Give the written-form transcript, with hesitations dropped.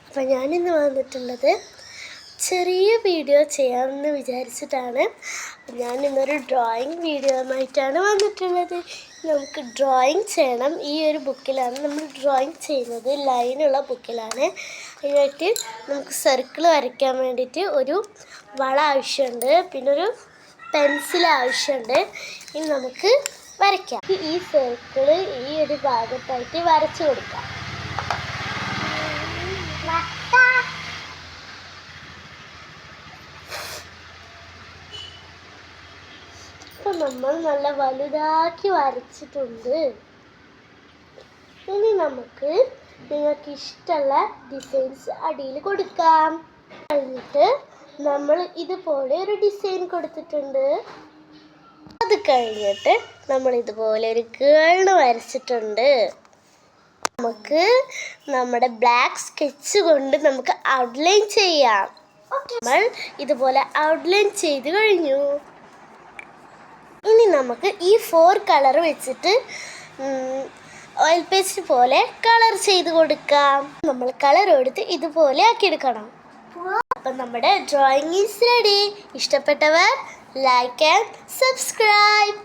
അപ്പോൾ ഞാനിന്ന് വന്നിട്ടുള്ളത് ചെറിയ വീഡിയോ ചെയ്യാമെന്ന് വിചാരിച്ചിട്ടാണ്. ഞാനിന്നൊരു ഡ്രോയിങ് വീഡിയോയുമായിട്ടാണ് വന്നിട്ടുള്ളത്. നമുക്ക് ഡ്രോയിങ് ചെയ്യണം. ഈ ഒരു ബുക്കിലാണ് നമ്മൾ ഡ്രോയിങ് ചെയ്യുന്നത്, ലൈനുള്ള ബുക്കിലാണ്. അതിനായിട്ട് നമുക്ക് സർക്കിൾ വരയ്ക്കാൻ വേണ്ടിയിട്ട് ഒരു വള ആവശ്യമുണ്ട്, പിന്നെ ഒരു പെൻസിൽ ആവശ്യമുണ്ട്. ഇനി നമുക്ക് വരയ്ക്കാം. ഈ സർക്കിൾ ഈ ഒരു ഭാഗത്തായിട്ട് വരച്ചു കൊടുക്കാം. ഇപ്പം നമ്മൾ നല്ല വലുതാക്കി വരച്ചിട്ടുണ്ട്. ഇനി നമുക്ക് നിങ്ങൾക്ക് ഇഷ്ടമുള്ള ഡിസൈൻസ് അടിയിൽ കൊടുക്കാം. കഴിഞ്ഞിട്ട് നമ്മൾ ഇതുപോലെ ഒരു ഡിസൈൻ കൊടുത്തിട്ടുണ്ട്. അത് കഴിഞ്ഞിട്ട് നമ്മൾ ഇതുപോലെ ഒരു ഗേൾ വരച്ചിട്ടുണ്ട്. നമുക്ക് നമ്മുടെ ബ്ലാക്ക് സ്കെച്ച് കൊണ്ട് നമുക്ക് ഔട്ട്ലൈൻ ചെയ്യാം. നമ്മൾ ഇതുപോലെ ഔട്ട്ലൈൻ ചെയ്ത് കഴിഞ്ഞു. ഇനി നമുക്ക് ഈ 4 കളർ വെച്ചിട്ട് ഓയിൽ പേസ്റ്റ് പോലെ കളർ ചെയ്ത് കൊടുക്കാം. നമ്മൾ കളർ എടുത്ത് ഇതുപോലെ ആക്കിയെടുക്കണം. അപ്പം നമ്മുടെ ഡ്രോയിങ് ഈസ് റെഡി. ഇഷ്ടപ്പെട്ടവർ ലൈക്ക് ആൻഡ് സബ്സ്ക്രൈബ്.